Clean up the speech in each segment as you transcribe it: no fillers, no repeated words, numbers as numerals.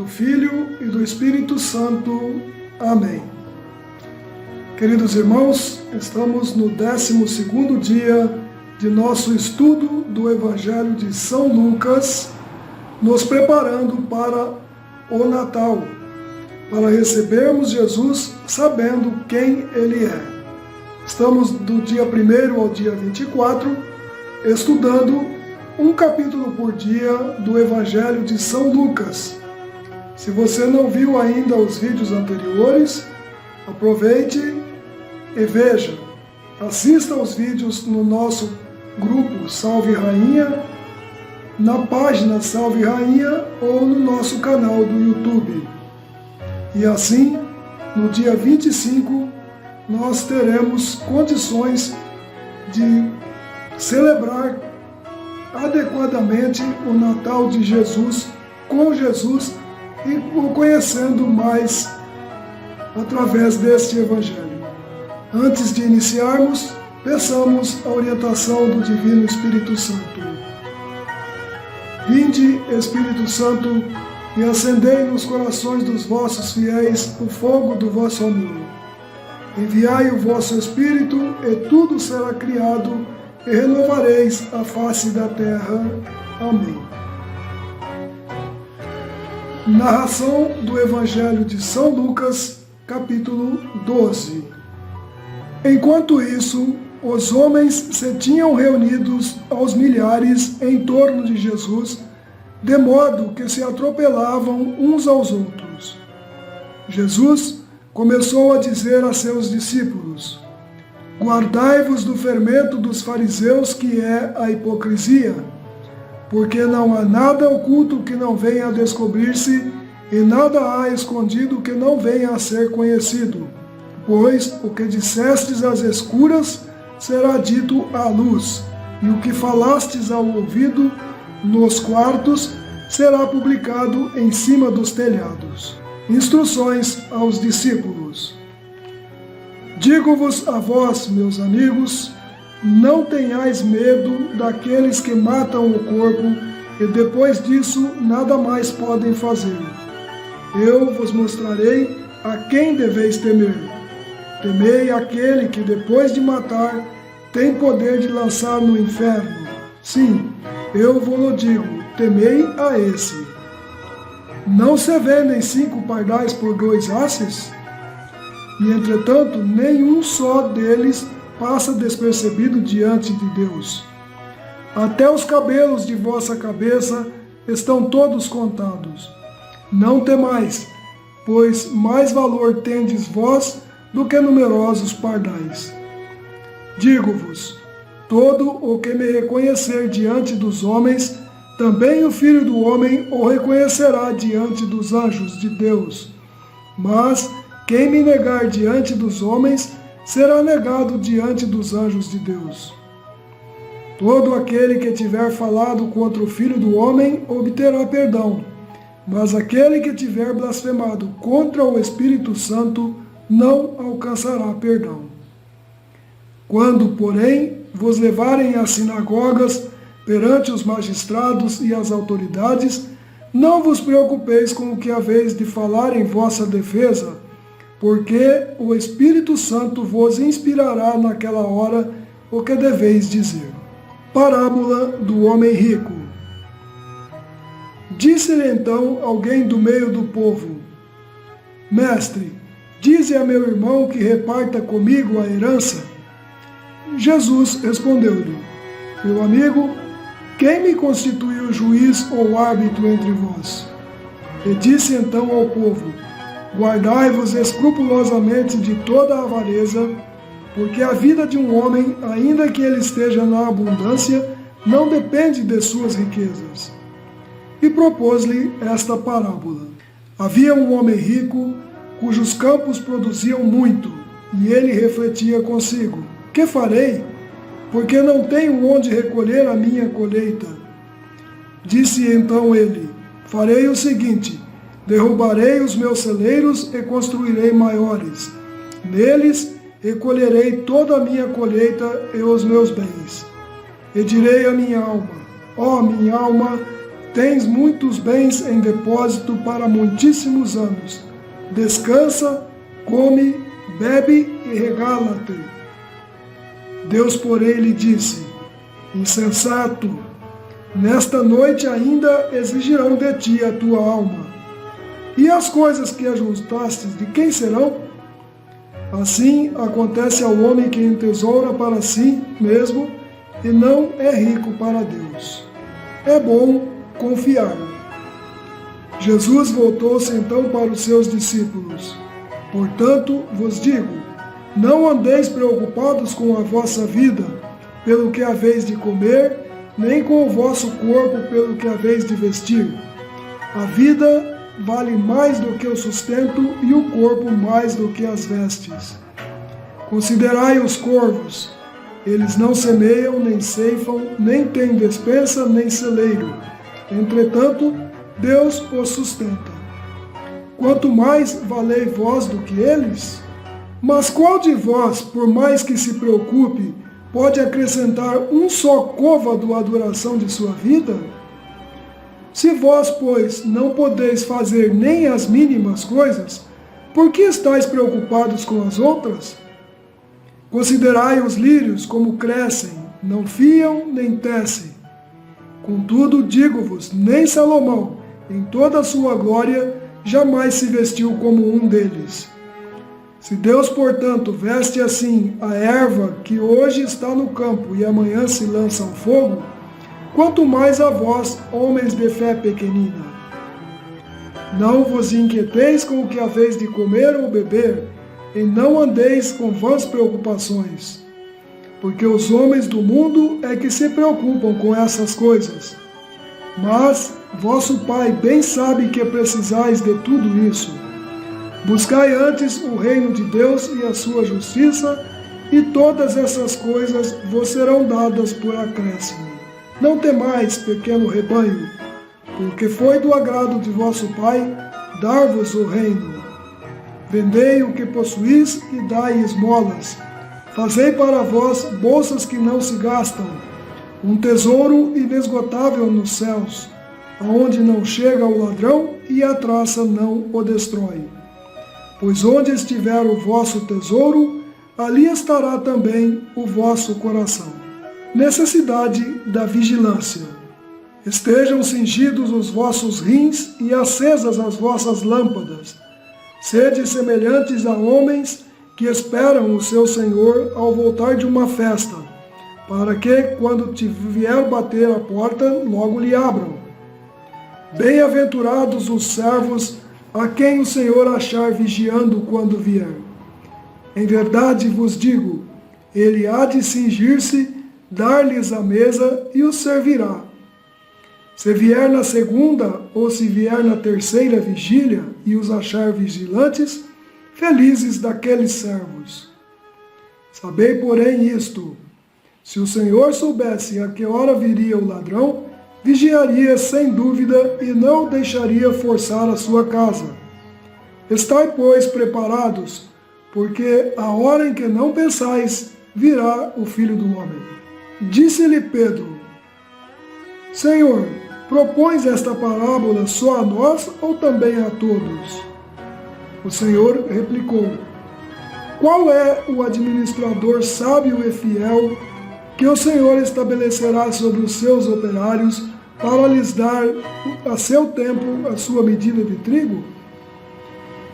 do Filho e do Espírito Santo. Amém. Queridos irmãos, estamos no 12º dia de nosso estudo do Evangelho de São Lucas, nos preparando para o Natal, para recebermos Jesus sabendo quem Ele é. Estamos do dia 1º ao dia 24, estudando um capítulo por dia do Evangelho de São Lucas. Se você não viu ainda os vídeos anteriores, aproveite e veja. Assista aos vídeos no nosso grupo Salve Rainha, na página Salve Rainha ou no nosso canal do YouTube. E assim, no dia 25, nós teremos condições de celebrar adequadamente o Natal de Jesus, com Jesus e o conhecendo mais através deste Evangelho. Antes de iniciarmos, peçamos a orientação do Divino Espírito Santo. Vinde, Espírito Santo, e acendei nos corações dos vossos fiéis o fogo do vosso amor. Enviai o vosso Espírito, e tudo será criado, e renovareis a face da terra. Amém. Narração do Evangelho de São Lucas, capítulo 12. Enquanto isso, os homens se tinham reunidos aos milhares em torno de Jesus, de modo que se atropelavam uns aos outros. Jesus começou a dizer a seus discípulos: guardai-vos do fermento dos fariseus, que é a hipocrisia, porque não há nada oculto que não venha a descobrir-se, e nada há escondido que não venha a ser conhecido. Pois o que dissestes às escuras será dito à luz, e o que falastes ao ouvido nos quartos será publicado em cima dos telhados. Instruções aos discípulos. Digo-vos a vós, meus amigos, não tenhais medo daqueles que matam o corpo e depois disso nada mais podem fazer. Eu vos mostrarei a quem deveis temer. Temei aquele que depois de matar tem poder de lançar no inferno. Sim, eu vos digo, temei a esse. Não se vendem 5 pardais por 2 asses? E entretanto, nenhum só deles passa despercebido diante de Deus. Até os cabelos de vossa cabeça estão todos contados. Não temais, pois mais valor tendes vós do que numerosos pardais. Digo-vos, todo o que me reconhecer diante dos homens, também o Filho do Homem o reconhecerá diante dos anjos de Deus. Mas quem me negar diante dos homens, será negado diante dos anjos de Deus. Todo aquele que tiver falado contra o Filho do Homem obterá perdão, mas aquele que tiver blasfemado contra o Espírito Santo não alcançará perdão. Quando, porém, vos levarem às sinagogas perante os magistrados e as autoridades, não vos preocupeis com o que haveis de falar em vossa defesa, porque o Espírito Santo vos inspirará naquela hora o que deveis dizer. Parábola do homem rico. Disse-lhe então alguém do meio do povo: Mestre, dize a meu irmão que reparta comigo a herança. Jesus respondeu-lhe: Meu amigo, quem me constituiu juiz ou árbitro entre vós? E disse então ao povo: Guardai-vos escrupulosamente de toda a avareza, porque a vida de um homem, ainda que ele esteja na abundância, não depende de suas riquezas. E propôs-lhe esta parábola. Havia um homem rico, cujos campos produziam muito, e ele refletia consigo: que farei? Porque não tenho onde recolher a minha colheita. Disse então ele: farei o seguinte: derrubarei os meus celeiros e construirei maiores. Neles recolherei toda a minha colheita e os meus bens. E direi à minha alma: ó minha alma, tens muitos bens em depósito para muitíssimos anos. Descansa, come, bebe e regala-te. Deus, porém, lhe disse: insensato, nesta noite ainda exigirão de ti a tua alma. E as coisas que ajuntastes, de quem serão? Assim acontece ao homem que entesoura para si mesmo e não é rico para Deus. É bom confiar. Jesus voltou-se então para os seus discípulos. Portanto, vos digo, não andeis preocupados com a vossa vida, pelo que haveis de comer, nem com o vosso corpo, pelo que haveis de vestir. A vida vale mais do que o sustento e o corpo mais do que as vestes. Considerai os corvos. Eles não semeiam, nem ceifam, nem têm despensa, nem celeiro. Entretanto, Deus os sustenta. Quanto mais valei vós do que eles? Mas qual de vós, por mais que se preocupe, pode acrescentar um só côvado à duração de sua vida? Se vós, pois, não podeis fazer nem as mínimas coisas, por que estáis preocupados com as outras? Considerai os lírios como crescem, não fiam nem tecem. Contudo, digo-vos, nem Salomão, em toda a sua glória, jamais se vestiu como um deles. Se Deus, portanto, veste assim a erva que hoje está no campo e amanhã se lança ao fogo, quanto mais a vós, homens de fé pequenina. Não vos inquieteis com o que haveis de comer ou beber, e não andeis com vãs preocupações, porque os homens do mundo é que se preocupam com essas coisas. Mas vosso Pai bem sabe que precisais de tudo isso. Buscai antes o reino de Deus e a sua justiça, e todas essas coisas vos serão dadas por acréscimo. Não temais, pequeno rebanho, porque foi do agrado de vosso Pai dar-vos o reino. Vendei o que possuís e dai esmolas. Fazei para vós bolsas que não se gastam, um tesouro inesgotável nos céus, aonde não chega o ladrão e a traça não o destrói. Pois onde estiver o vosso tesouro, ali estará também o vosso coração. Necessidade da vigilância. Estejam cingidos os vossos rins e acesas as vossas lâmpadas. Sede semelhantes a homens que esperam o seu Senhor ao voltar de uma festa, para que, quando te vier bater a porta, logo lhe abram. Bem-aventurados os servos a quem o Senhor achar vigiando quando vier. Em verdade vos digo, ele há de cingir-se, dar-lhes a mesa e os servirá. Se vier na segunda ou se vier na terceira vigília e os achar vigilantes, felizes daqueles servos. Sabei, porém, isto: se o Senhor soubesse a que hora viria o ladrão, vigiaria sem dúvida e não deixaria forçar a sua casa. Estai, pois, preparados, porque a hora em que não pensais, virá o Filho do Homem. Disse-lhe Pedro: Senhor, propões esta parábola só a nós ou também a todos? O Senhor replicou: qual é o administrador sábio e fiel que o Senhor estabelecerá sobre os seus operários para lhes dar a seu tempo a sua medida de trigo?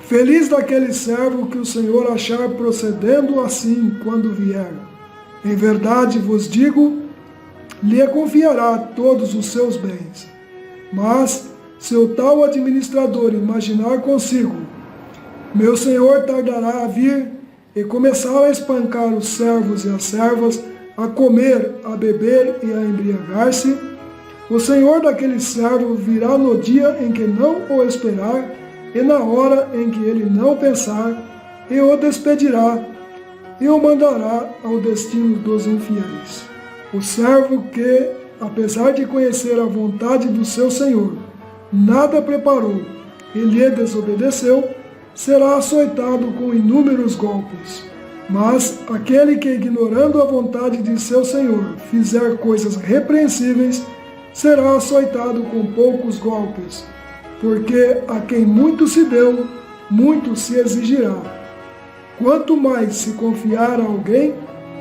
Feliz daquele servo que o Senhor achar procedendo assim quando vier. Em verdade vos digo, lhe confiará todos os seus bens. Mas, se o tal administrador imaginar consigo: meu senhor tardará a vir, e começar a espancar os servos e as servas, a comer, a beber e a embriagar-se, o senhor daquele servo virá no dia em que não o esperar, e na hora em que ele não pensar, e o despedirá, e o mandará ao destino dos infiéis. O servo que, apesar de conhecer a vontade do seu senhor, nada preparou e lhe desobedeceu, será açoitado com inúmeros golpes. Mas aquele que, ignorando a vontade de seu senhor, fizer coisas repreensíveis, será açoitado com poucos golpes, porque a quem muito se deu, muito se exigirá. Quanto mais se confiar a alguém,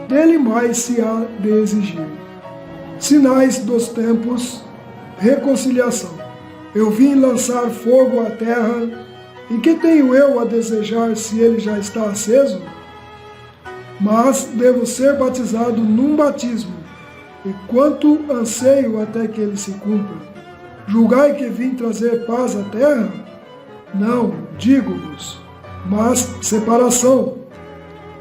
dele mais se há de exigir. Sinais dos tempos, reconciliação. Eu vim lançar fogo à terra, e que tenho eu a desejar se ele já está aceso? Mas devo ser batizado num batismo, e quanto anseio até que ele se cumpra. Julgai que vim trazer paz à terra? Não, digo-vos, mas separação.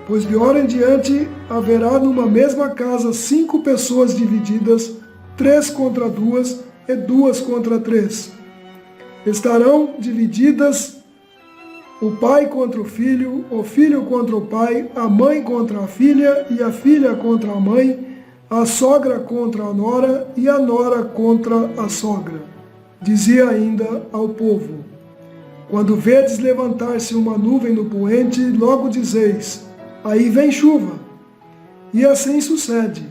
Pois de hora em diante haverá numa mesma casa 5 pessoas divididas, 3 contra 2 e 2 contra 3. Estarão divididas o pai contra o filho contra o pai, a mãe contra a filha e a filha contra a mãe, a sogra contra a nora e a nora contra a sogra. Dizia ainda ao povo: quando vedes levantar-se uma nuvem no poente, logo dizeis: aí vem chuva. E assim sucede.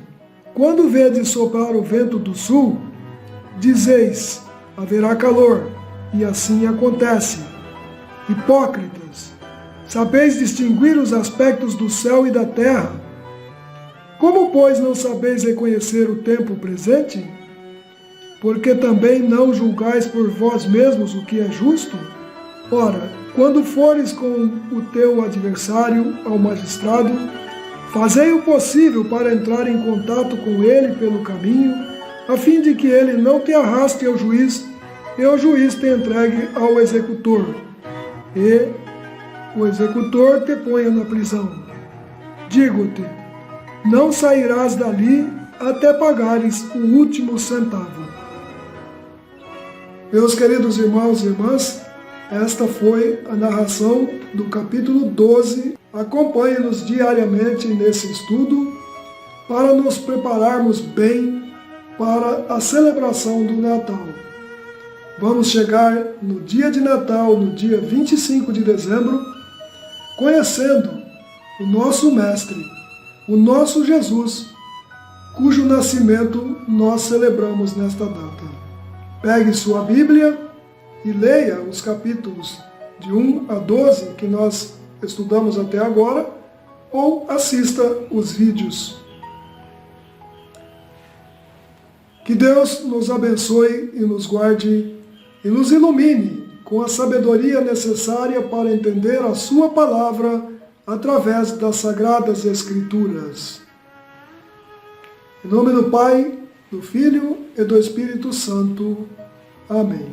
Quando vedes soprar o vento do sul, dizeis: haverá calor. E assim acontece. Hipócritas, sabeis distinguir os aspectos do céu e da terra? Como, pois, não sabeis reconhecer o tempo presente? Porque também não julgais por vós mesmos o que é justo? Ora, quando fores com o teu adversário ao magistrado, fazei o possível para entrar em contato com ele pelo caminho, a fim de que ele não te arraste ao juiz e o juiz te entregue ao executor, e o executor te ponha na prisão. Digo-te, não sairás dali até pagares o último centavo. Meus queridos irmãos e irmãs, esta foi a narração do capítulo 12. Acompanhe-nos diariamente nesse estudo para nos prepararmos bem para a celebração do Natal. Vamos chegar no dia de Natal, no dia 25 de dezembro, conhecendo o nosso Mestre, o nosso Jesus, cujo nascimento nós celebramos nesta data. Pegue sua Bíblia e leia os capítulos de 1 a 12 que nós estudamos até agora, ou assista os vídeos. Que Deus nos abençoe e nos guarde e nos ilumine com a sabedoria necessária para entender a sua palavra através das Sagradas Escrituras. Em nome do Pai, do Filho e do Espírito Santo. Amém.